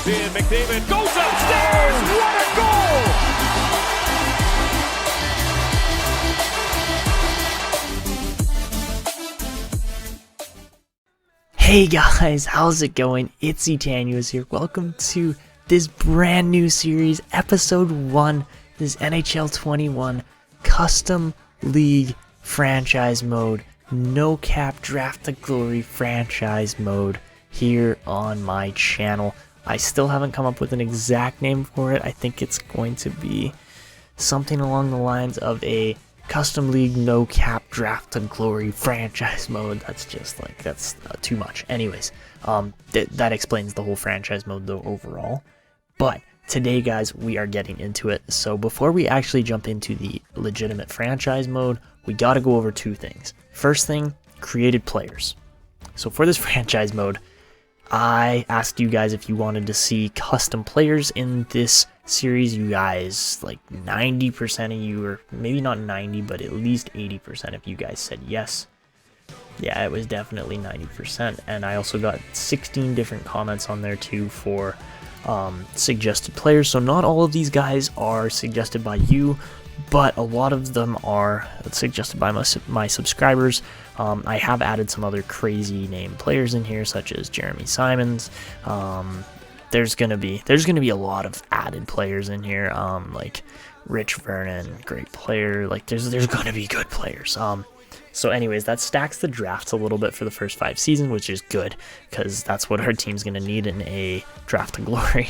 Goes in, McDavid goes upstairs. What a goal! Hey guys, how's it going? It's Etanyos here. Welcome to this brand new series, episode 1, this NHL 21 Custom League Franchise Mode, No Cap Draft to Glory Franchise Mode here on my channel. I still haven't come up with an exact name for it. I think it's going to be something along the lines of a Custom League No Cap Draft to Glory Franchise Mode. That's just like, that's too much. Anyways, that explains the whole franchise mode though overall. But today, guys, we are getting into it. So before we actually jump into the legitimate franchise mode, we got to go over two things. First thing, created players. So for this franchise mode, I asked you guys if you wanted to see custom players in this series. You guys, like 90% of you, or maybe not 90, but at least 80% of you guys said yes. Yeah, it was definitely 90%. And I also got 16 different comments on there too for suggested players. So not all of these guys are suggested by you, but a lot of them are suggested by my subscribers. I have added some other crazy name players in here, such as Jeremy Simons. There's gonna be a lot of added players in here, like Rich Vernon, great player. Like there's gonna be good players. So anyways, that stacks the drafts a little bit for the first 5 seasons, which is good because that's what our team's gonna need in a draft to glory.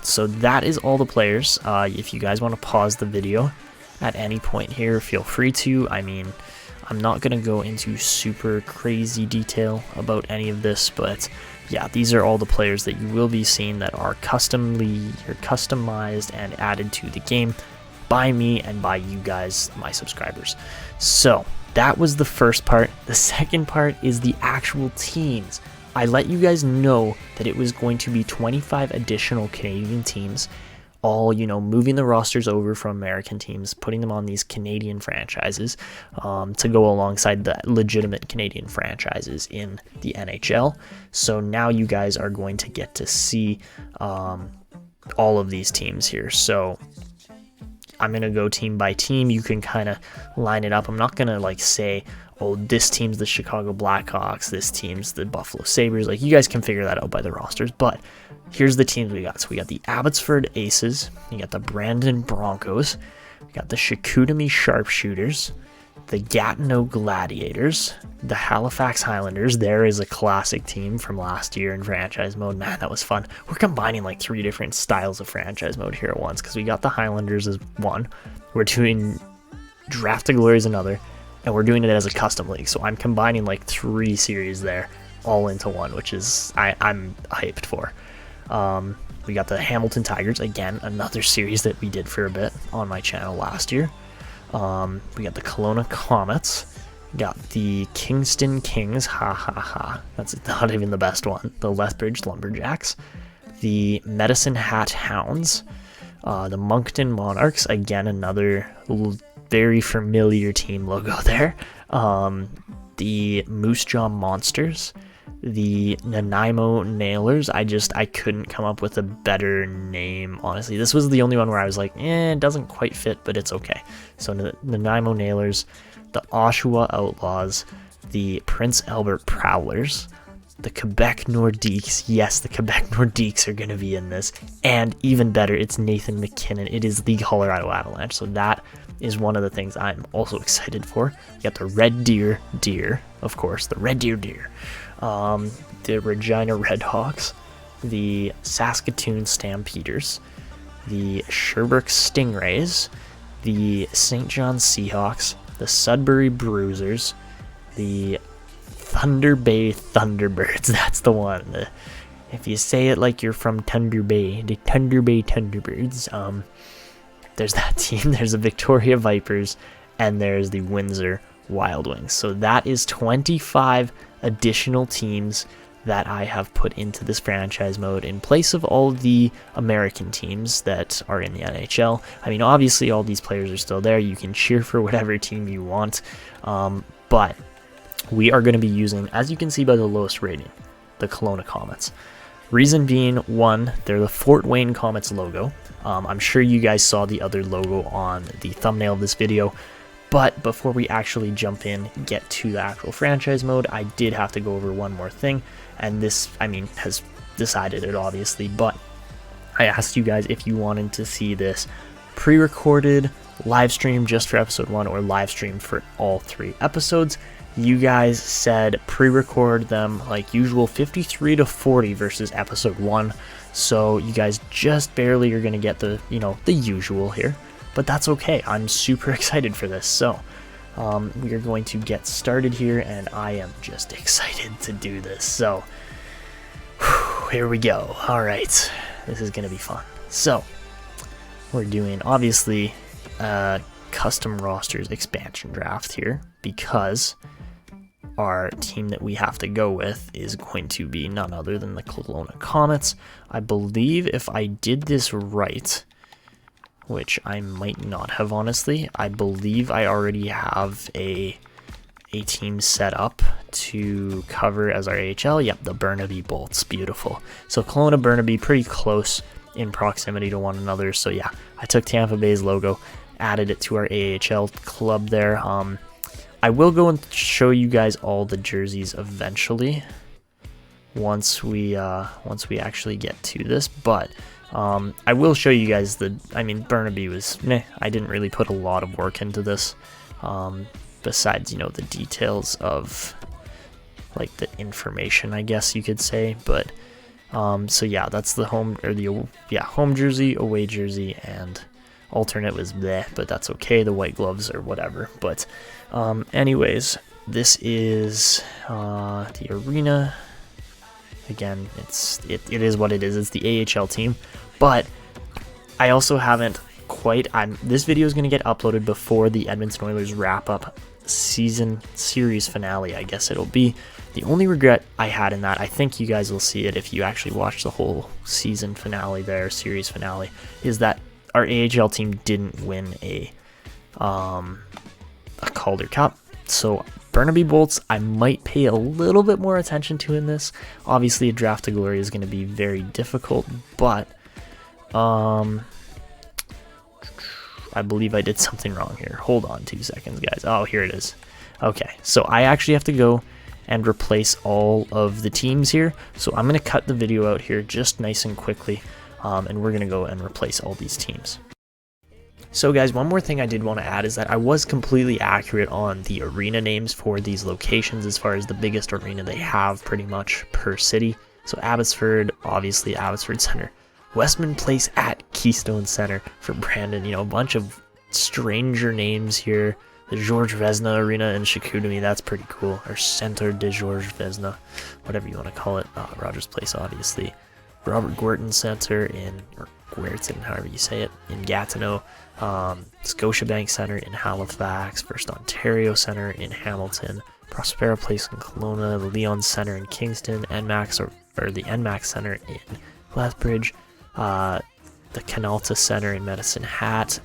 So that is all the players. If you guys want to pause the video at any point here, feel free to. I mean, I'm not going to go into super crazy detail about any of this, but yeah, these are all the players that you will be seeing that are customized and added to the game by me and by you guys, my subscribers. So that was the first part. The second part is the actual teams. I let you guys know that it was going to be 25 additional Canadian teams, all, moving the rosters over from American teams, putting them on these Canadian franchises to go alongside the legitimate Canadian franchises in the NHL. So now you guys are going to get to see all of these teams here. So I'm going to go team by team. You can kind of line it up. I'm not going to say, oh, this team's the Chicago Blackhawks, this team's the Buffalo Sabres. Like, you guys can figure that out by the rosters, but here's the teams we got. So we got the Abbotsford Aces, you got the Brandon Broncos, we got the Chicoutimi Sharpshooters, the Gatineau Gladiators, the Halifax Highlanders. There is a classic team from last year in franchise mode. Man, that was fun. We're combining like 3 different styles of franchise mode here at once, because we got the Highlanders as one, we're doing Draft to Glory as another, and we're doing it as a custom league. So I'm combining like 3 series there all into one, which is I'm hyped for. We got the Hamilton Tigers, again, another series that we did for a bit on my channel last year. We got the Kelowna Komets, got the Kingston Kings, that's not even the best one, the Lethbridge Lumberjacks, the Medicine Hat Hounds, the Moncton Monarchs, again, another very familiar team logo there, the Moose Jaw Monsters, the Nanaimo Nailers. I couldn't come up with a better name, honestly. This was the only one where I was like, it doesn't quite fit, but it's okay. So the Nanaimo Nailers, the Oshawa Outlaws, the Prince Albert Prowlers, the Quebec Nordiques. Yes, the Quebec Nordiques are going to be in this. And even better, it's Nathan McKinnon. It is the Colorado Avalanche. So that is one of the things I'm also excited for. We got the Red Deer, of course, the Red Deer, the Regina Redhawks, the Saskatoon Stampeders, the Sherbrooke Stingrays, the St. John Seahawks, the Sudbury Bruisers, the Thunder Bay Thunderbirds. That's the one. If you say it like you're from Thunder Bay, the Thunder Bay Thunderbirds. There's that team. There's the Victoria Vipers, and there's the Windsor Wild Wings. So that is 25 additional teams that I have put into this franchise mode in place of all the American teams that are in the NHL. I mean, obviously all these players are still there. You can cheer for whatever team you want, but we are going to be using, as you can see by the lowest rating, the Kelowna Komets. Reason being, one, they're the Fort Wayne Komets logo. I'm sure you guys saw the other logo on the thumbnail of this video, but before we actually jump in, get to the actual franchise mode, I did have to go over one more thing, and this, I mean, has decided it obviously, but I asked you guys if you wanted to see this pre-recorded, live stream just for episode 1 or live stream for all 3 episodes. You guys said pre-record them like usual, 53 to 40 versus episode 1. So you guys just barely are going to get the, the usual here, but that's okay. I'm super excited for this. So we are going to get started here, and I am just excited to do this. So here we go. All right, this is going to be fun. So we're doing obviously custom rosters expansion draft here, because our team that we have to go with is going to be none other than the Kelowna Komets. I believe if I did this right, which I might not have honestly, I believe I already have a team set up to cover as our AHL. Yep, the Burnaby Bolts. Beautiful. So Kelowna, Burnaby, pretty close in proximity to one another. So yeah, I took Tampa Bay's logo, added it to our AHL club there. I will go and show you guys all the jerseys eventually once we actually get to this, but I will show you guys Burnaby was meh. I didn't really put a lot of work into this, besides the details of like the information, I guess you could say. But so yeah, that's the home jersey, away jersey, and alternate was bleh, but that's okay, the white gloves or whatever. But anyways, this is the arena. Again, it is what it is. It's the AHL team, but I also haven't quite. This video is going to get uploaded before the Edmonton Oilers wrap up season series finale, I guess it'll be. The only regret I had in that, I think you guys will see it if you actually watch the whole season finale there, series finale, is that our AHL team didn't win a Calder Cup. So Burnaby Bolts, I might pay a little bit more attention to in this. Obviously, a draft to glory is going to be very difficult, but I believe I did something wrong here. Hold on 2 seconds, guys. Oh, here it is. Okay, so I actually have to go and replace all of the teams here. So I'm going to cut the video out here just nice and quickly, and we're going to go and replace all these teams. So guys, one more thing I did want to add is that I was completely accurate on the arena names for these locations as far as the biggest arena they have pretty much per city. So Abbotsford, obviously Abbotsford Center. Westman Place at Keystone Center for Brandon. A bunch of stranger names here. The George Vezina Arena in Chicoutimi, that's pretty cool. Or Centre de George Vezina, whatever you want to call it. Rogers Place, obviously. Robert Gwerton Center or Gwerton, however you say it, in Gatineau. Scotiabank Center in Halifax. First Ontario Center in Hamilton. Prospera Place in Kelowna. The Leon Center in Kingston. NMAX or the NMAX Center in Lethbridge. The Canalta Center in Medicine Hat.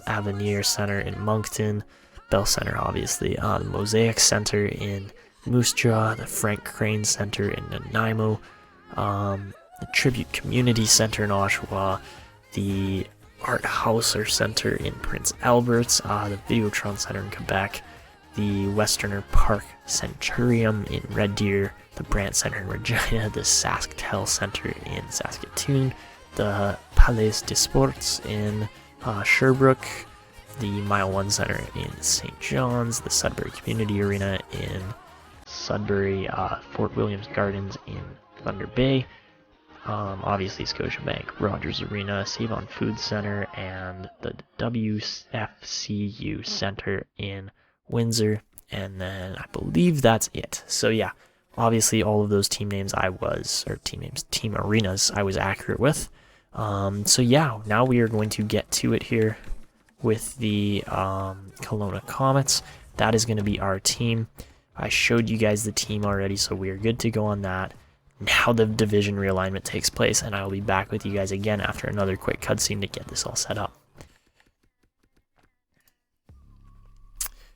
Avenir Center in Moncton. Bell Center, obviously. The Mosaic Center in Moose Jaw. The Frank Crane Center in Nanaimo. The Tribute Community Center in Oshawa, the Art Hauser Center in Prince Albert, the Videotron Center in Quebec, the Westerner Park Centurium in Red Deer, the Brant Center in Regina, the SaskTel Center in Saskatoon, the Palais des Sports in Sherbrooke, the Mile 1 Center in St. John's, the Sudbury Community Arena in Sudbury, Fort Williams Gardens in Thunder Bay, obviously Scotiabank, Rogers Arena, Save-On Food Center, and the WFCU Center in Windsor, and then I believe that's it. So yeah, obviously all of those team names team arenas I was accurate with. So yeah, now we are going to get to it here with the Kelowna Komets. That is going to be our team. I showed you guys the team already, so we are good to go on that. Now the division realignment takes place, and I will be back with you guys again after another quick cutscene to get this all set up.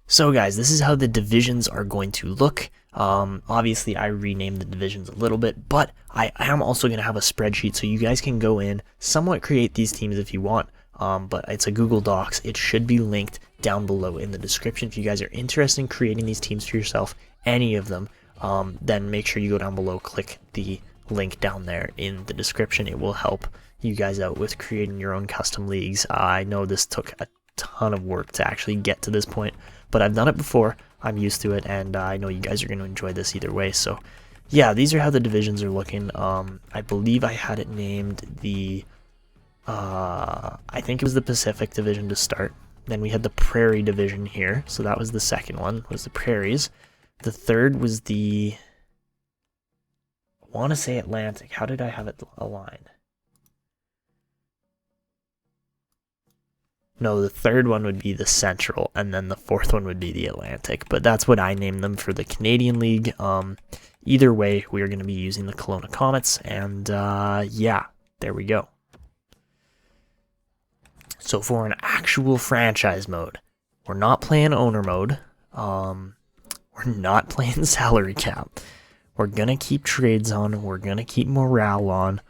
So guys, this is how the divisions are going to look. Obviously I renamed the divisions a little bit, but I am also going to have a spreadsheet so you guys can go in, somewhat create these teams if you want. But it's a Google Docs. It should be linked down below in the description. If you guys are interested in creating these teams for yourself, any of them, then make sure you go down below, click the link down there in the description. It will help you guys out with creating your own custom leagues. I know this took a ton of work to actually get to this point, but I've done it before. I'm used to it, and I know you guys are going to enjoy this either way. So yeah, these are how the divisions are looking. I believe I had it named the I think it was the Pacific Division to start. Then we had the Prairie Division here, so that was the second one, was the Prairies. The third was the, I want to say Atlantic. How did I have it aligned? No, the third one would be the Central, and then the fourth one would be the Atlantic. But that's what I named them for the Canadian League. Either way, we are going to be using the Kelowna Komets, and yeah, there we go. So for an actual franchise mode, we're not playing owner mode. We're not playing salary cap. We're going to keep trades on. We're going to keep morale on.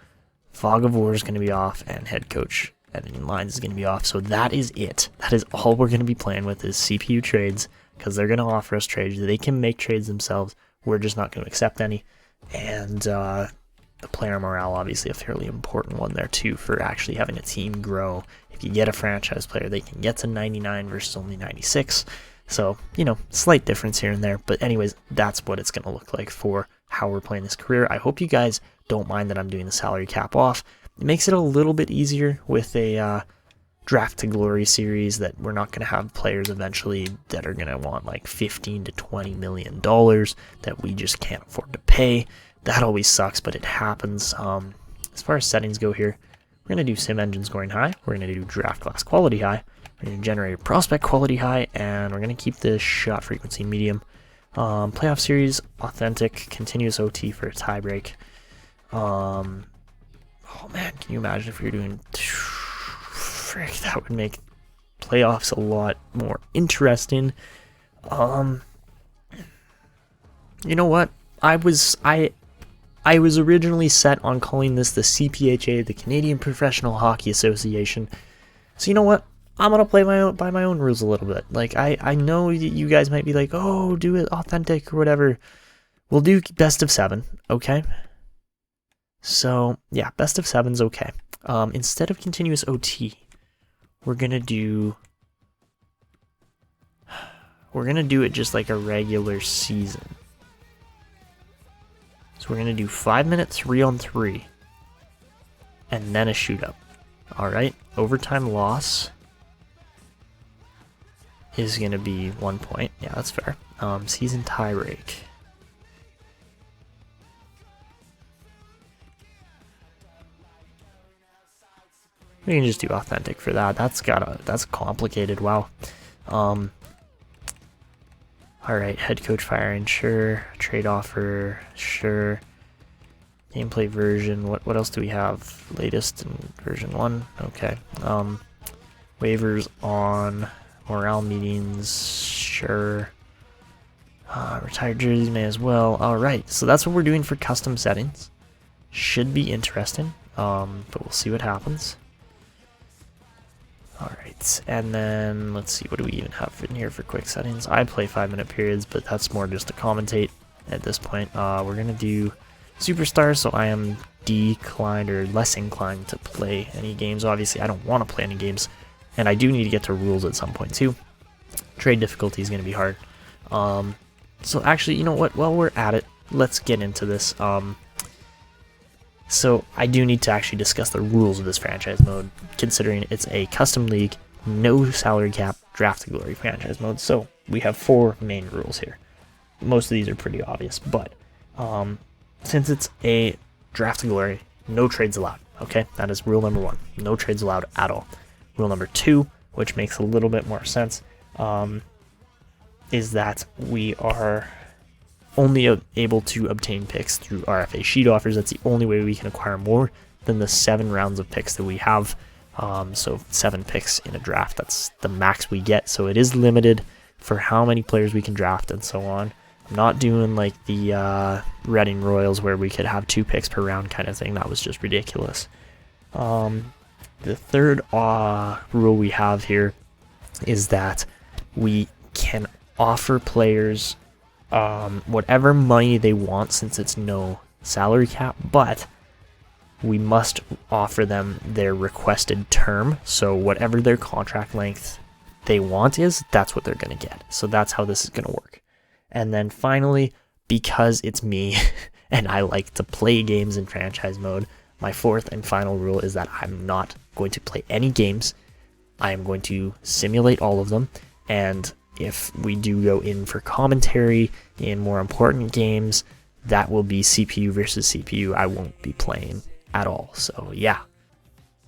Fog of War is going to be off, and head coach editing lines is going to be off. So that is it. That is all we're going to be playing with is CPU trades, because they're going to offer us trades. They can make trades themselves. We're just not going to accept any. And the player morale, obviously a fairly important one there too, for actually having a team grow. If you get a franchise player, they can get to 99 versus only 96. So, you know, slight difference here and there. But anyways, that's what it's going to look like for how we're playing this career. I hope you guys don't mind that I'm doing the salary cap off. It makes it a little bit easier with a Draft to Glory series, that we're not going to have players eventually that are going to want like $15 to $20 million that we just can't afford to pay. That always sucks, but it happens. As far as settings go here, we're going to do sim engine scoring high. We're going to do draft class quality high. We're going to generate prospect quality high, and we're going to keep the shot frequency medium. Playoff series authentic, continuous OT for a tiebreak. Oh man, can you imagine if we were doing... Frick, that would make playoffs a lot more interesting. You know what? I was originally set on calling this the CPHA, the Canadian Professional Hockey Association. So you know what? I'm gonna play by my own rules a little bit. Like I know you guys might be like, oh, do it authentic or whatever. We'll do best of 7, okay? So yeah, best of 7's okay. Instead of continuous OT, we're gonna do it just like a regular season. So we're going to do 5-minute 3-on-3, and then a shoot-up. Alright, overtime loss is going to be 1 point. Yeah, that's fair. Season tiebreak. We can just do authentic for that. That's complicated, wow. Alright, head coach firing, sure. Trade offer, sure. Gameplay version, what else do we have? Latest in version 1, okay. Waivers on, morale meetings, sure. Retired jerseys may as well. Alright, so that's what we're doing for custom settings. Should be interesting, but we'll see what happens. Alright, and then let's see, what do we even have in here for quick settings? I play 5-minute periods, but that's more just to commentate at this point. We're going to do Superstar, so I am declined or less inclined to play any games. Obviously, I don't want to play any games, and I do need to get to rules at some point too. Trade difficulty is going to be hard. So actually, you know what, while we're at it, let's get into this. So I do need to actually discuss the rules of this franchise mode, considering it's a custom league, no salary cap, draft to glory franchise mode. So we have 4 main rules here. Most of these are pretty obvious, but since it's a draft to glory, no trades allowed. Okay, that is rule number 1. No trades allowed at all. Rule number 2, which makes a little bit more sense, is that we are only able to obtain picks through RFA sheet offers. That's the only way we can acquire more than the 7 rounds of picks that we have. So 7 picks in a draft, that's the max we get. So it is limited. for how many players we can draft and so on. I'm not doing like the Reading Royals where we could have 2 picks per round kind of thing. That was just ridiculous. The third rule we have here is that we can offer players whatever money they want since it's no salary cap, but we must offer them their requested term. So whatever their contract length they want is, that's what they're going to get. So that's how this is going to work. And then finally, because it's me and I like to play games in franchise mode, my fourth and final rule is that I'm not going to play any games. I am going to simulate all of them. And if we do go in for commentary in more important games, that will be CPU versus CPU. I won't be playing at all. So yeah,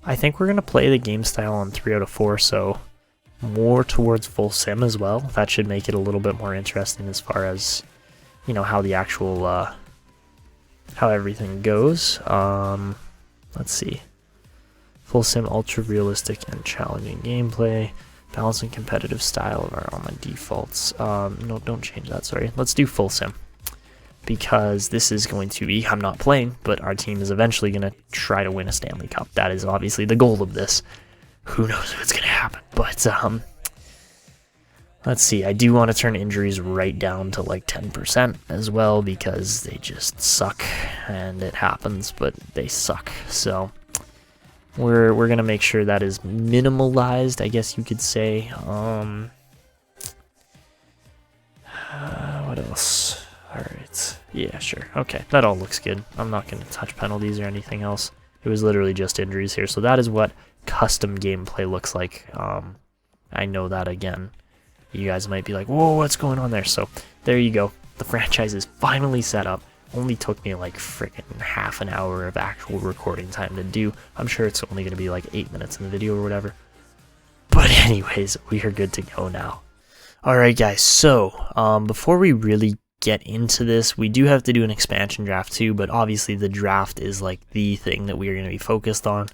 I think we're going to play the game style on 3 out of 4. So more towards full sim as well. That should make it a little bit more interesting as far as, you know, how the actual, how everything goes. Let's see. Full sim, ultra realistic and challenging gameplay. Balancing competitive style of our my defaults. No, don't change that, sorry. Let's do full sim. Because this is going to be, I'm not playing, but our team is eventually going to try to win a Stanley Cup. That is obviously the goal of this. Who knows what's going to happen. But, let's see. I do want to turn injuries right down to like 10% as well, because they just suck. And it happens, but they suck. So we're going to make sure that is minimalized, I guess you could say. What else? Alright, yeah, sure. Okay, that all looks good. I'm not going to touch penalties or anything else. It was literally just injuries here. So that is what custom gameplay looks like. I know that again. You guys might be like, whoa, what's going on there? So there you go. The franchise is finally set up. Only took me like freaking half an hour of actual recording time to do. I'm sure it's only going to be like 8 minutes in the video or whatever. But anyways, we are good to go now. Alright guys, so before we really get into this, we do have to do an expansion draft too, but obviously the draft is like the thing that we are going to be focused on.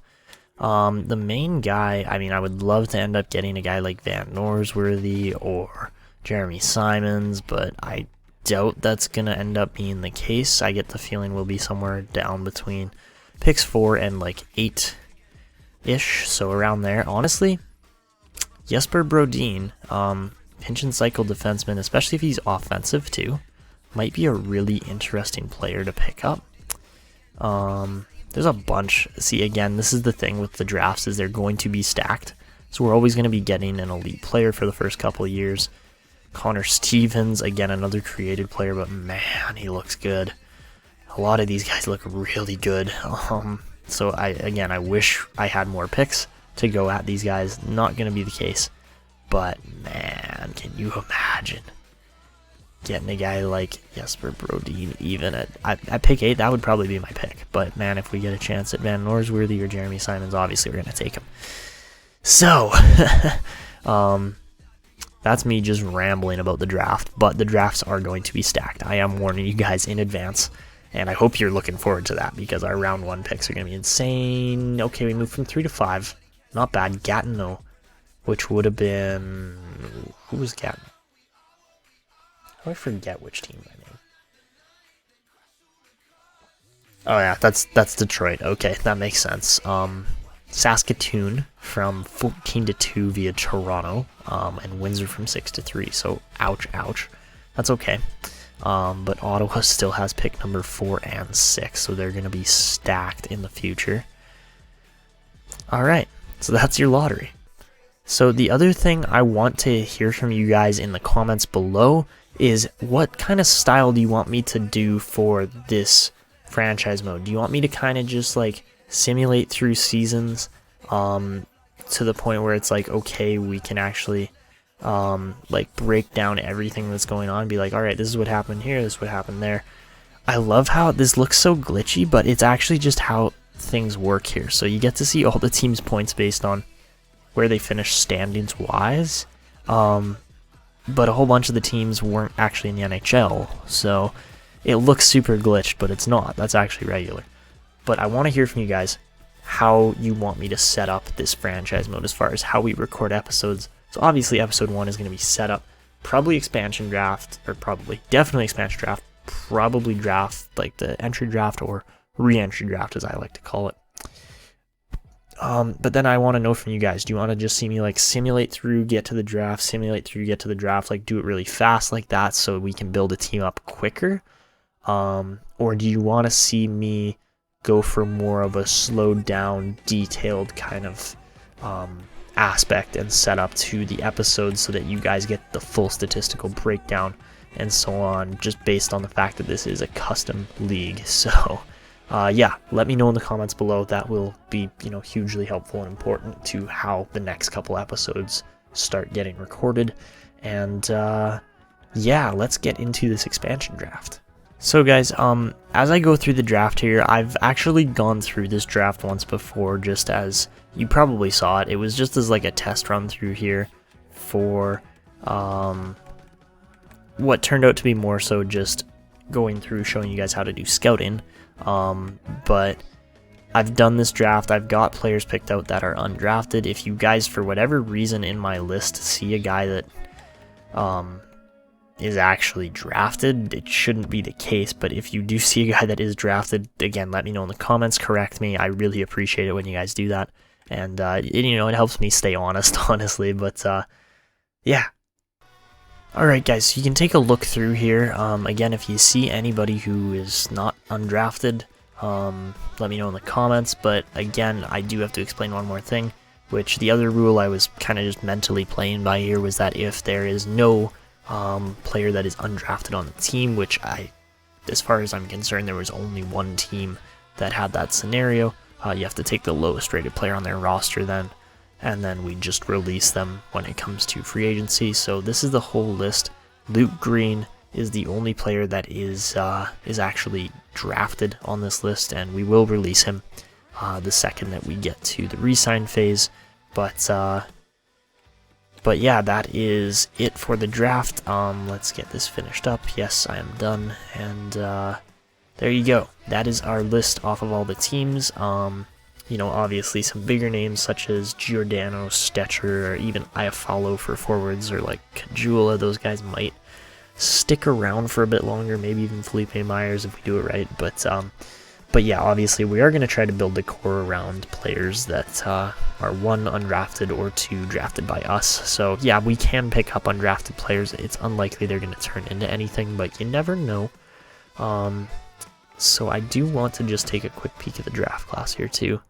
The main guy, I mean, I would love to end up getting a guy like Van Norsworthy or Jeremy Simons, but I doubt that's going to end up being the case. I get the feeling we'll be somewhere down between picks 4 and like 8-ish, so around there. Honestly, Jesper Brodin, pinch and cycle defenseman, especially if he's offensive too, might be a really interesting player to pick up. There's a bunch. See, again, this is the thing with the drafts, is they're going to be stacked. So we're always going to be getting an elite player for the first couple of years. Connor Stevens, again, another created player, but man, he looks good. A lot of these guys look really good. So I wish I had more picks to go at these guys. Not going to be the case. But man, can you imagine getting a guy like Jesper Brodin even at pick 8? That would probably be my pick. But man, if we get a chance at Van Norsworthy or Jeremy Simons, obviously we're going to take him. So, that's me just rambling about the draft. But the drafts are going to be stacked. I am warning you guys in advance. And I hope you're looking forward to that, because our round 1 picks are going to be insane. Okay, we moved from 3 to 5. Not bad. Gatineau, which would have been... Who was Gatineau? I forget which team by name. Oh yeah, that's Detroit. Okay, that makes sense. Saskatoon from 14-2 via Toronto, and Windsor from 6-3. So ouch. That's okay. But Ottawa still has pick number 4 and 6, so they're gonna be stacked in the future. All right, so that's your lottery. So the other thing I want to hear from you guys in the comments below is, what kind of style do you want me to do for this franchise mode? Do you want me to kind of just like simulate through seasons to the point where it's like, okay, we can actually like break down everything that's going on, be like, all right, this is what happened here, this is what happened there. I love how this looks so glitchy, but it's actually just how things work here. So you get to see all the teams' points based on where they finish standings wise. But a whole bunch of the teams weren't actually in the NHL, so it looks super glitched, but it's not. That's actually regular. But I want to hear from you guys how you want me to set up this franchise mode as far as how we record episodes. So obviously episode 1 is going to be set up, probably expansion draft, or definitely expansion draft, probably draft like the entry draft or re-entry draft as I like to call it. But then I want to know from you guys, do you want to just see me like simulate through, get to the draft, like do it really fast like that so we can build a team up quicker? Or do you want to see me go for more of a slowed down, detailed kind of aspect and setup to the episode so that you guys get the full statistical breakdown and so on, just based on the fact that this is a custom league? So yeah, let me know in the comments below. That will be, hugely helpful and important to how the next couple episodes start getting recorded. And yeah, let's get into this expansion draft. So guys, as I go through the draft here, I've actually gone through this draft once before, just as you probably saw it. It was just as like a test run through here for what turned out to be more so just going through showing you guys how to do scouting. But I've done this draft. I've got players picked out that are undrafted. If you guys, for whatever reason in my list, see a guy that is actually drafted, it shouldn't be the case, but if you do see a guy that is drafted, again, let me know in the comments, correct me. I really appreciate it when you guys do that, and it helps me stay honest, honestly. But yeah. Alright guys, so you can take a look through here. Again, if you see anybody who is not undrafted, let me know in the comments. But again, I do have to explain one more thing, which the other rule I was kind of just mentally playing by here was that if there is no player that is undrafted on the team, which as far as I'm concerned, there was only one team that had that scenario, you have to take the lowest rated player on their roster then, and then we just release them when it comes to free agency. So this is the whole list. Luke Green is the only player that is actually drafted on this list, and we will release him the second that we get to the re-sign phase. But yeah, that is it for the draft. Let's get this finished up. Yes, I am done. And there you go. That is our list off of all the teams. Obviously some bigger names such as Giordano, Stetcher, or even Iafallo for forwards, or like Kajula. Those guys might stick around for a bit longer, maybe even Felipe Myers if we do it right. But yeah, obviously we are going to try to build the core around players that are one, undrafted, or two, drafted by us. So yeah, we can pick up undrafted players. It's unlikely they're going to turn into anything, but you never know. So I do want to just take a quick peek at the draft class here too.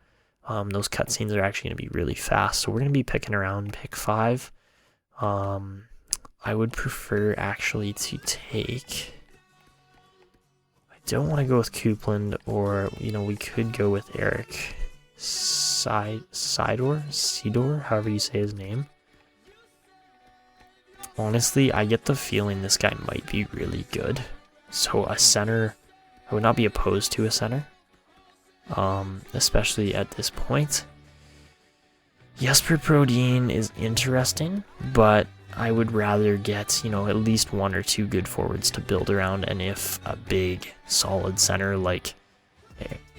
Those cutscenes are actually going to be really fast, so we're going to be picking around pick 5. I would prefer actually to take... don't want to go with Coupland, or we could go with Eric Sidor, however you say his name. Honestly, I get the feeling this guy might be really good, so a center, I would not be opposed to a center, especially at this point. Jesper Brodin is interesting, but I would rather get, at least one or two good forwards to build around, and if a big, solid center like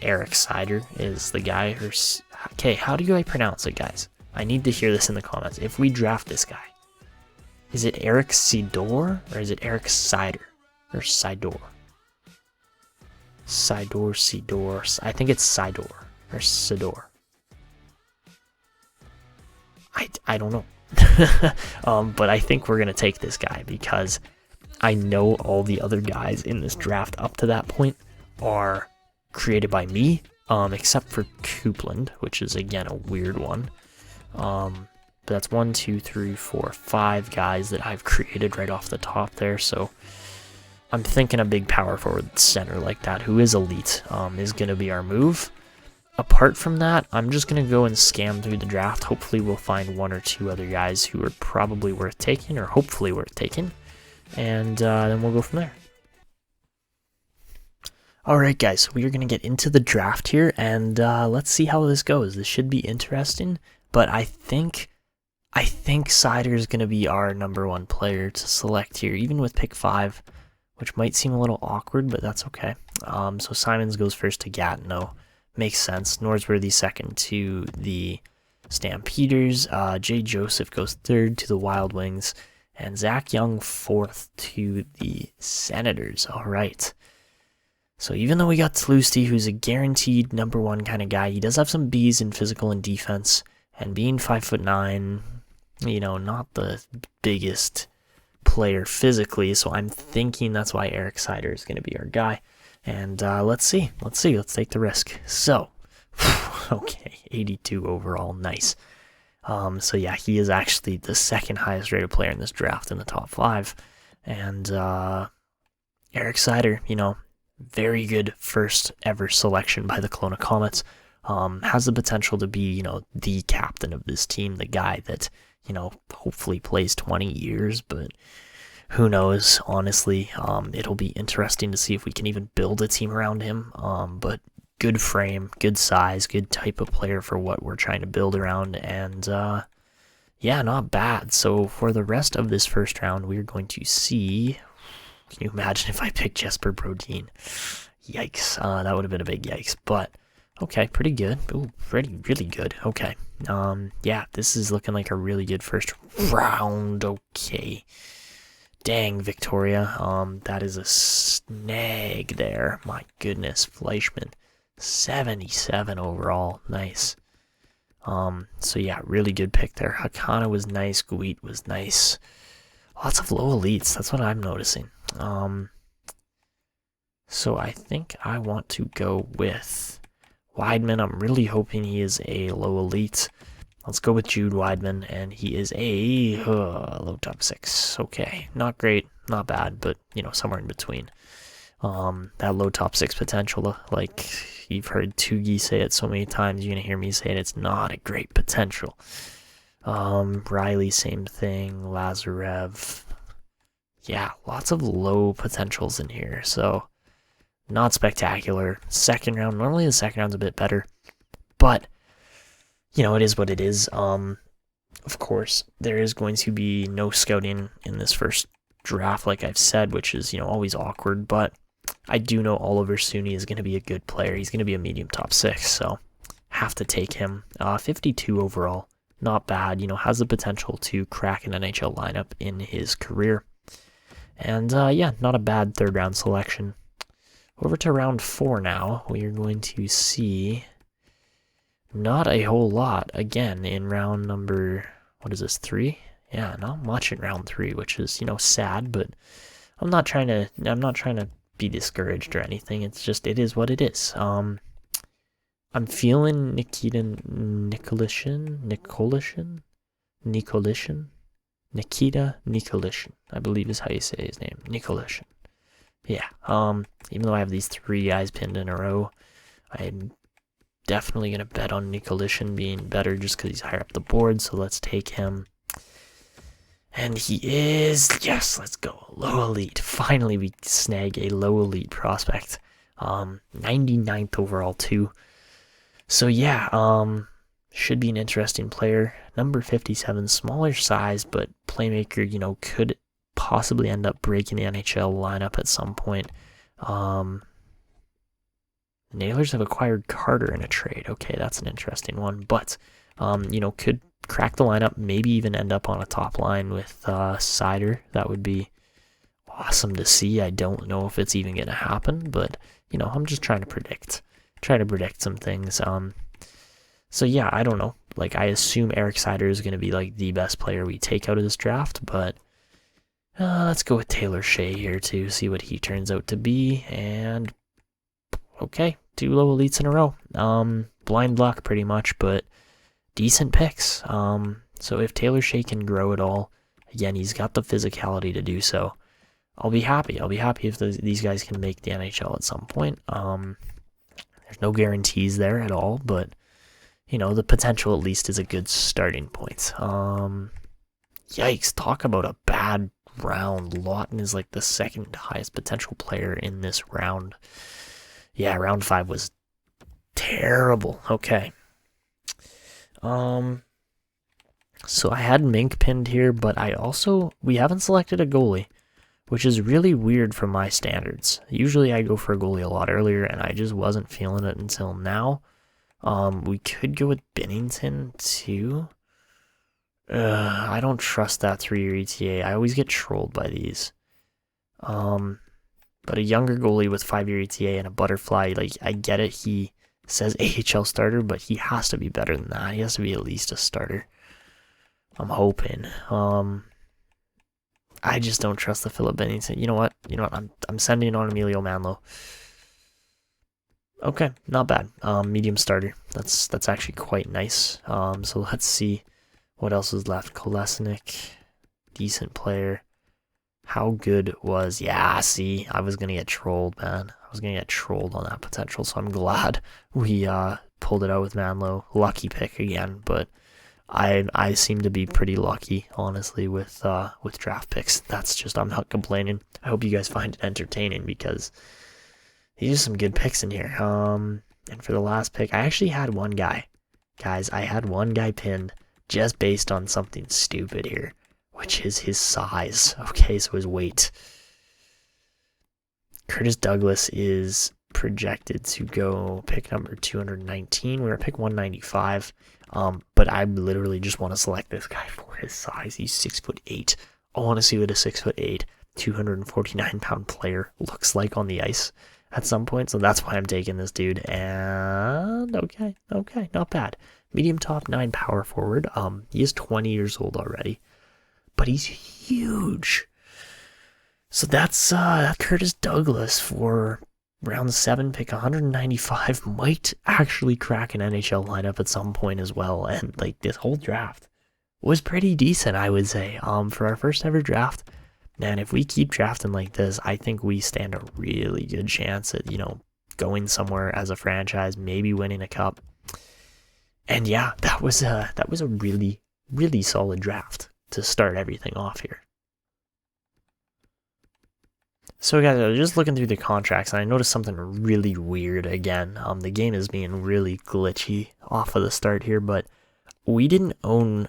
Eric Sider is the guy, or... Okay, how do I pronounce it, guys? I need to hear this in the comments. If we draft this guy, is it Eric Sidor, or is it Eric Sider? Or Sidor? Sidor. I think it's Sidor, or Sidor. I don't know. But I think we're going to take this guy because I know all the other guys in this draft up to that point are created by me, except for Coupland, which is again a weird one. But that's 1, 2, 3, 4, 5 guys that I've created right off the top there. So I'm thinking a big power forward center like that who is elite is going to be our move. Apart from that, I'm just going to go and scam through the draft. Hopefully we'll find one or two other guys who are probably worth taking, or hopefully worth taking, and then we'll go from there. Alright guys, so we are going to get into the draft here, and let's see how this goes. This should be interesting, but I think Sider is going to be our #1 player to select here, even with pick 5, which might seem a little awkward, but that's okay. So Simons goes first to Gatineau. Makes sense. Norsworthy second to the Stampeders. Jay Joseph goes third to the Wild Wings. And Zach Young 4th to the Senators. All right. So even though we got Tlusty, who's a guaranteed number 1 kind of guy, he does have some B's in physical and defense. And being 5'9", not the biggest player physically, so I'm thinking that's why Eric Seider is going to be our guy. And let's see. Let's take the risk. So, okay, 82 overall, nice. So yeah, he is actually the 2nd highest rated player in this draft in the top 5. And Eric Seider, very good first ever selection by the Kelowna Komets. Has the potential to be, the captain of this team, the guy that, hopefully plays 20 years, but who knows, honestly. It'll be interesting to see if we can even build a team around him. But good frame, good size, good type of player for what we're trying to build around, and yeah, not bad. So for the rest of this first round, we're going to see, can you imagine if I picked Jesper Brodin? Yikes, that would have been a big yikes, but okay, pretty good. Ooh, really good. Okay, yeah, this is looking like a really good first round. Okay, dang, Victoria, that is a snag there. My goodness, Fleischmann, 77 overall, nice. So yeah, really good pick there. Hakana was nice, Guit was nice. Lots of low elites, that's what I'm noticing. So I think I want to go with Weidman. I'm really hoping he is a low elite. Let's go with Jude Weidman, and he is a low top 6. Okay, not great, not bad, but somewhere in between. That low top 6 potential, like you've heard Tugi say it so many times, you're gonna hear me say it, it's not a great potential. Riley, same thing. Lazarev, yeah, lots of low potentials in here, so not spectacular. Second round, normally the second round's a bit better, but it is what it is. Of course, there is going to be no scouting in this first draft, like I've said, which is always awkward, but I do know Oliver Suni is going to be a good player. He's going to be a medium top 6, so have to take him. 52 overall, not bad. Has the potential to crack an NHL lineup in his career. And yeah, not a bad third round selection. Over to round 4 now. We are going to see not a whole lot again in round number, what is this, 3? Yeah, not much in round 3, which is sad, but I'm not trying to be discouraged or anything. It's just, it is what it is. I'm feeling Nikita Nicolishin, I believe is how you say his name, Nicolishin. Yeah, even though I have these 3 guys pinned in a row, I'm definitely going to bet on Nicolishin being better just because he's higher up the board, so let's take him. And he is, yes, let's go, low elite. Finally, we snag a low elite prospect. 99th overall, too. So yeah, should be an interesting player. Number 57, smaller size, but playmaker, could possibly end up breaking the NHL lineup at some point. Nailers have acquired Carter in a trade. Okay, that's an interesting one, but, could crack the lineup, maybe even end up on a top line with Seider. That would be awesome to see. I don't know if it's even going to happen, but, I'm just trying to predict some things. So yeah, I don't know. Like, I assume Eric Seider is going to be like the best player we take out of this draft, but let's go with Taylor Shea here to see what he turns out to be. And okay, 2 low elites in a row. Blind luck pretty much, but decent picks. So if Taylor Shea can grow at all, again, he's got the physicality to do so. I'll be happy. I'll be happy if these guys can make the NHL at some point. There's no guarantees there at all, but the potential at least is a good starting point. Yikes, talk about a bad round. Lawton is like the 2nd highest potential player in this round. Yeah, round 5 was terrible. Okay. So I had Mink pinned here, but we haven't selected a goalie, which is really weird for my standards. Usually I go for a goalie a lot earlier, and I just wasn't feeling it until now. We could go with Binnington too. I don't trust that 3-year ETA. I always get trolled by these. But a younger goalie with 5-year ETA and a butterfly, like, I get it. He says AHL starter, but he has to be better than that. He has to be at least a starter. I'm hoping. I just don't trust the Philip Bennington. You know what? I'm sending on Emilio Manlo. Okay, not bad. Medium starter. That's actually quite nice. So let's see what else is left. Kolesnik, decent player. How good was... Yeah, see, I was going to get trolled, man. I was going to get trolled on that potential, so I'm glad we pulled it out with Manlo. Lucky pick again, but I seem to be pretty lucky, honestly, with draft picks. That's just... I'm not complaining. I hope you guys find it entertaining, because these are some good picks in here. And for the last pick, I actually had one guy. Guys, I had one guy pinned just based on something stupid here, which is his size. Okay, so his weight. Curtis Douglas is projected to go pick number 219. We're at pick 195. But I literally just want to select this guy for his size. He's 6'8". I want to see what a 6'8", 249-pound player looks like on the ice at some point. So that's why I'm taking this dude. And okay, not bad. Medium top 9 power forward. He is 20 years old already, but he's huge. So that's Curtis Douglas for round 7, pick 195. Might actually crack an NHL lineup at some point as well. And like, this whole draft was pretty decent, I would say. For our first ever draft, man, if we keep drafting like this, I think we stand a really good chance at, going somewhere as a franchise, maybe winning a cup. And yeah, that was a really, really solid draft to start everything off here. So guys, I was just looking through the contracts and I noticed something really weird again. The game is being really glitchy off of the start here, but we didn't own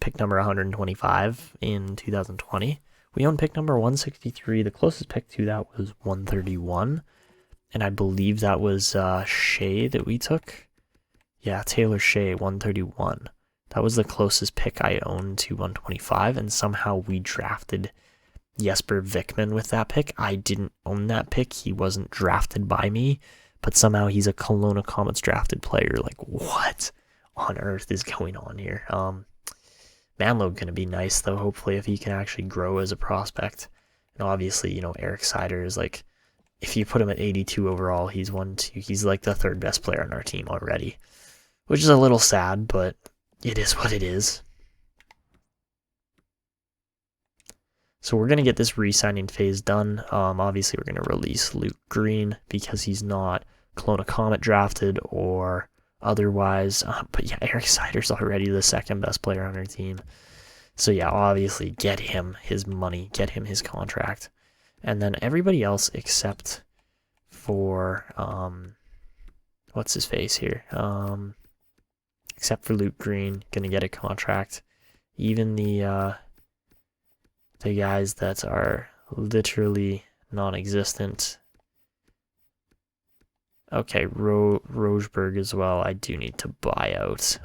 pick number 125 in 2020. We owned pick number 163. The closest pick to that was 131. And I believe that was Shea that we took. Yeah, Taylor Shea, 131. That was the closest pick I owned to 125, and somehow we drafted Jesper Vikman with that pick. I didn't own that pick. He wasn't drafted by me, but somehow he's a Kelowna Komets drafted player. Like, what on earth is going on here? Manlo going to be nice, though, hopefully, if he can actually grow as a prospect. And obviously, Eric Sider is like, if you put him at 82 overall, he's like the third best player on our team already, which is a little sad, but it is what it is. So we're going to get this re-signing phase done. Obviously, we're going to release Luke Green because he's not Kelowna Komet drafted or otherwise. But yeah, Eric Sider's already the second best player on our team. So yeah, obviously get him his money, get him his contract. And then everybody else except for, what's his face here? Except for Luke Green, going to get a contract. Even the guys that are literally non-existent. Okay, Roseberg as well. I do need to buy out.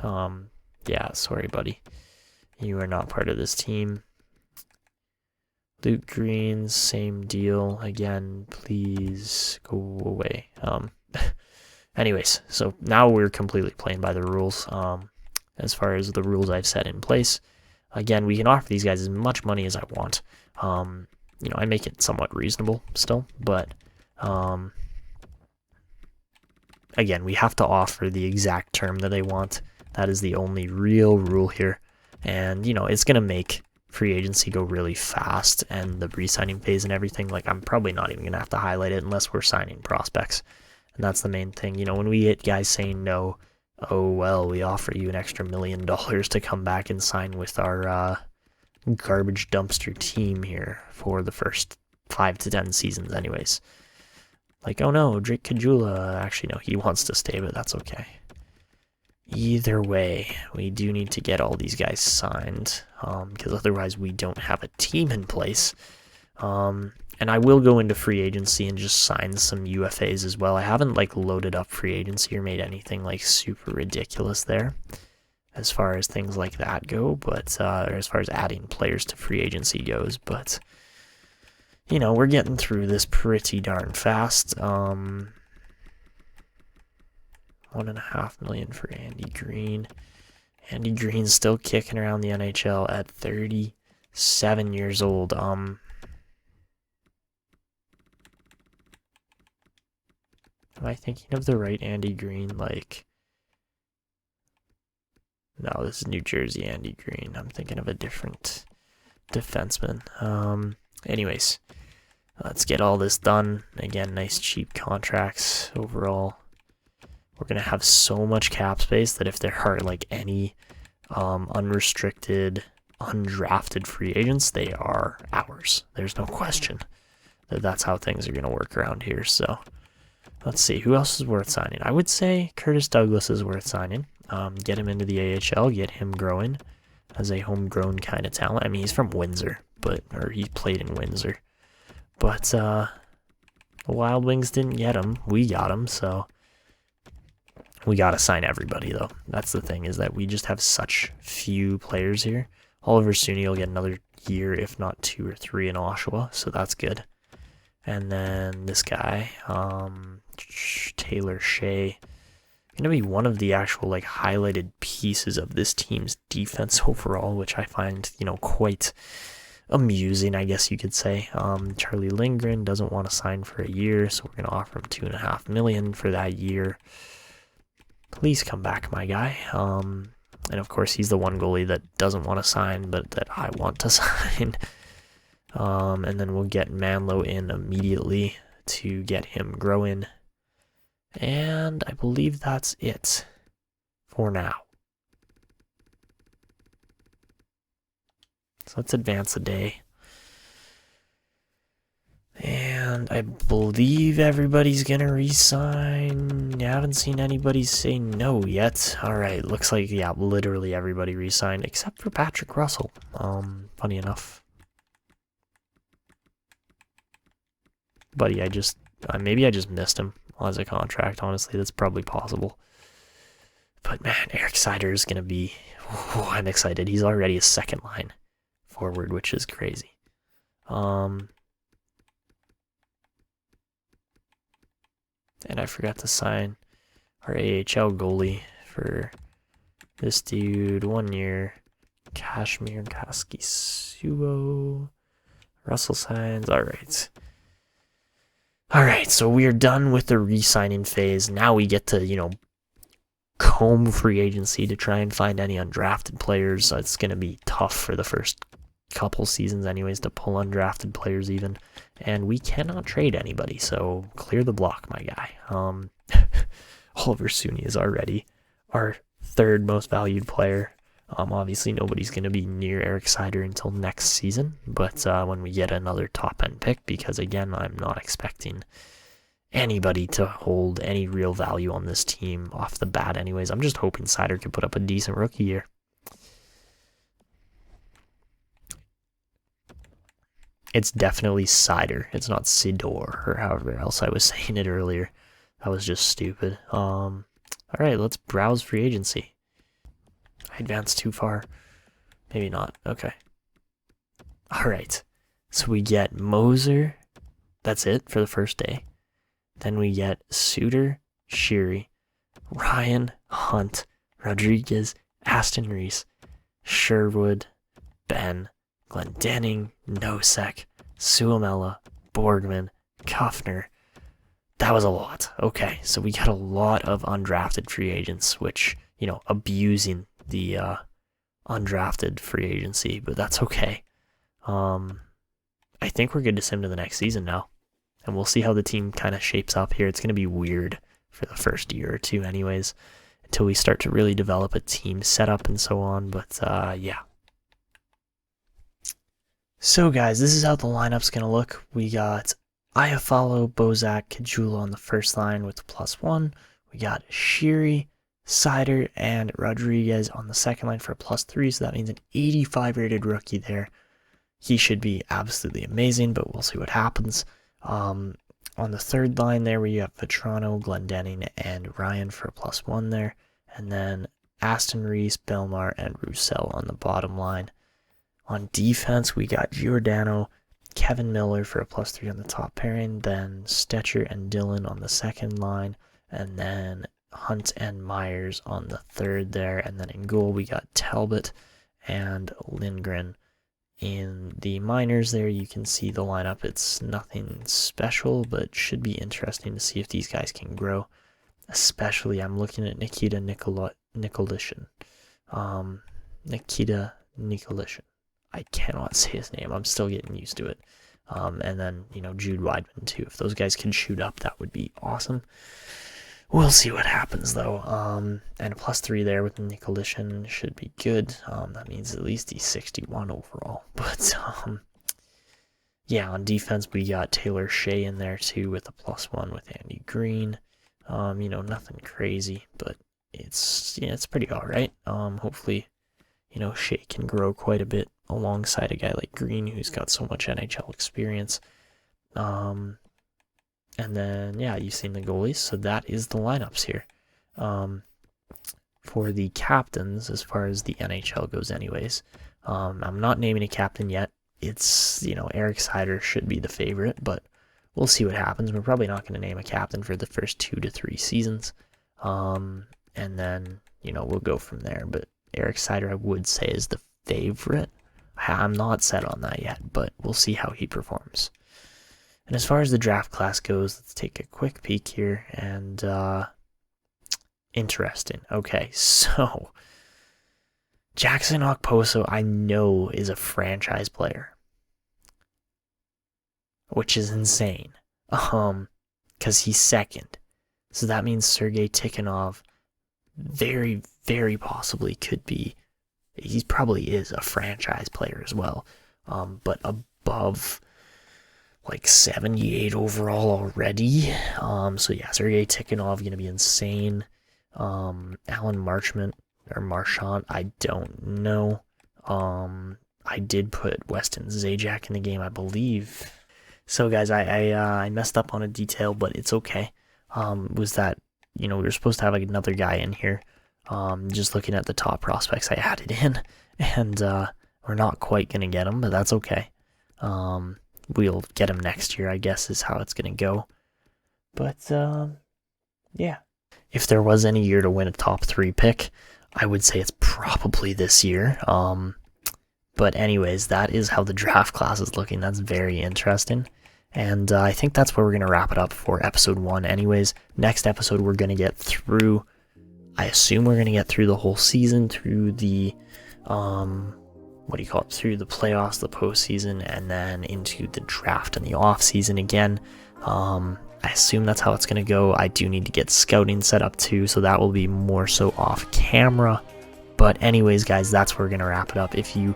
Yeah, sorry, buddy. You are not part of this team. Luke Green, same deal. Again, please go away. Anyways, so now we're completely playing by the rules. As far as the rules I've set in place. Again, we can offer these guys as much money as I want. I make it somewhat reasonable still, but again, we have to offer the exact term that they want. That is the only real rule here. And, it's going to make free agency go really fast and the re-signing phase and everything. Like, I'm probably not even going to have to highlight it unless we're signing prospects. And that's the main thing. When we get guys saying no, oh, well, we offer you an extra $1 million to come back and sign with our garbage dumpster team here for the first 5 to 10 seasons anyways. Like, oh no, Drake Kajula, actually no, he wants to stay, but that's okay. Either way, we do need to get all these guys signed, because otherwise we don't have a team in place. And I will go into free agency and just sign some UFAs as well. I haven't loaded up free agency or made anything super ridiculous there. as far as things like that go, but or as far as adding players to free agency goes. But you know, we're getting through this pretty darn fast. $1.5 million for Andy Green. Andy Green's still kicking around the NHL at 37 years old. Am I thinking of the right Andy Green? Like, no, this is New Jersey Andy Green. I'm thinking of a different defenseman. Anyways, let's get all this done. Again, nice cheap contracts overall. We're going to have so much cap space that if there are like any unrestricted, undrafted free agents, they are ours. There's no question that that's how things are going to work around here. So let's see, who else is worth signing? I would say Curtis Douglas is worth signing. Get him into the AHL, get him growing as a homegrown kind of talent. I mean, he's from Windsor, or he played in Windsor. But the Wild Wings didn't get him. We got him, so we got to sign everybody, though. That's the thing, is that we just have such few players here. Oliver Suney will get another year, if not 2 or 3 in Oshawa, so that's good. And then this guy, Taylor Shea, going to be one of the actual like highlighted pieces of this team's defense overall, which I find, you know, quite amusing, I guess you could say. Charlie Lindgren doesn't want to sign for a year, so we're going to offer him $2.5 million for that year. Please come back, my guy. And of course, he's the one goalie that doesn't want to sign, but that I want to sign. And then we'll get Manlow in immediately to get him growing. And I believe that's it for now. So let's advance a day. And I believe everybody's going to re-sign. I haven't seen anybody say no yet. Alright, looks like, yeah, literally everybody re-signed except for Patrick Russell. Funny enough. Buddy, maybe I just missed him as a contract, honestly. That's probably possible. But man, Eric Sider is going to be... I'm excited. He's already a second line forward, which is crazy. And I forgot to sign our AHL goalie for this dude. 1 year. Kashmir Kaskisuo. Russell signs. Alright. Alright, so we are done with the re-signing phase. Now we get to, you know, comb free agency to try and find any undrafted players. It's going to be tough for the first couple seasons anyways to pull undrafted players even. And we cannot trade anybody, so clear the block, my guy. Oliver Suney is already our 3rd most valued player. Obviously, nobody's going to be near Eric Sider until next season, but when we get another top-end pick, because again, I'm not expecting anybody to hold any real value on this team off the bat anyways. I'm just hoping Sider can put up a decent rookie year. It's definitely Sider. It's not Sidor, or however else I was saying it earlier. That was just stupid. Alright, let's browse free agency. I advanced too far. Maybe not. Okay. Alright. So we get Moser. That's it for the first day. Then we get Suter, Sheary, Ryan, Hunt, Rodriguez, Aston Reese, Sherwood, Ben, Glendening, Nosek, Suomela, Borgman, Kuffner. That was a lot. Okay, so we got a lot of undrafted free agents, which, you know, abusing the undrafted free agency, but that's okay. I think we're good to sim to the next season now, and we'll see how the team kind of shapes up here. It's going to be weird for the first year or two anyways, until we start to really develop a team setup and so on, but yeah. So guys, this is how the lineup's going to look. We got Iafallo, Bozak, Kajula on the first line with the +1. We got Sheary, Sider, and Rodriguez on the second line for a +3, so that means an 85 rated rookie there. He should be absolutely amazing, but we'll see what happens. On the third line there, we have Vetrano, Glendening, and Ryan for a +1 there. And then Aston Reese, Belmar, and Roussel on the bottom line. On defense, we got Giordano, Kevin Miller for a +3 on the top pairing, then Stetcher and Dillon on the second line, and then Hunt and Myers on the third there. And then in goal, we got Talbot and Lindgren. In the minors there, you can see the lineup. It's nothing special, but should be interesting to see if these guys can grow. Especially, I'm looking at Nikita Nikolishin. Nikita Nikolishin. I cannot say his name. I'm still getting used to it. And then, Jude Wideman too. If those guys can shoot up, that would be awesome. We'll see what happens, though. And a +3 there with Nikolishin should be good. That means at least he's 61 overall. But, yeah, on defense, we got Taylor Shea in there, too, with a +1 with Andy Green. Nothing crazy, but it's pretty all right. Hopefully, Shea can grow quite a bit alongside a guy like Green, who's got so much NHL experience. And then, yeah, you've seen the goalies, so that is the lineups here. For the captains, as far as the NHL goes anyways, I'm not naming a captain yet. It's, Eric Seider should be the favorite, but we'll see what happens. We're probably not going to name a captain for the first 2 to 3 seasons. And then, we'll go from there. But Eric Seider, I would say, is the favorite. I'm not set on that yet, but we'll see how he performs. And as far as the draft class goes, let's take a quick peek here. And interesting. Okay, so Jackson Okposo, I know, is a franchise player, which is insane. Because he's second. So that means Sergei Tikhonov very, very possibly could be. He probably is a franchise player as well. But above like 78 overall already. So yeah, Sergei Tikhonov going to be insane. Alan Marchment or Marchand, I don't know. I did put Weston Zajac in the game, I believe. So guys, I messed up on a detail, but it's okay. Was that, we were supposed to have like another guy in here. Just looking at the top prospects I added in, and we're not quite going to get him, but that's okay. We'll get him next year, I guess, is how it's going to go. But, yeah. If there was any year to win a top 3 pick, I would say it's probably this year. But anyways, that is how the draft class is looking. That's very interesting. And I think that's where we're going to wrap it up for episode 1. Anyways, next episode we're going to get through, I assume we're going to get through the whole season, through the, through the playoffs, the postseason, and then into the draft and the off season again. I assume that's how it's going to go. I do need to get scouting set up too, so that will be more so off camera. But anyways, guys, that's where we're going to wrap it up. If you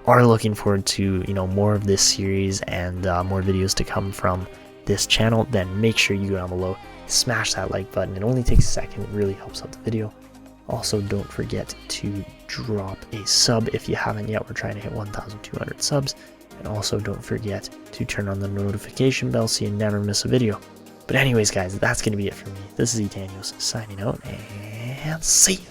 are looking forward to, more of this series and more videos to come from this channel, then make sure you go down below, smash that like button. It only takes a second. It really helps out the video. Also, don't forget to drop a sub if you haven't yet. We're trying to hit 1,200 subs. And also, don't forget to turn on the notification bell so you never miss a video. But anyways, guys, that's going to be it for me. This is Etanyos signing out, and see you.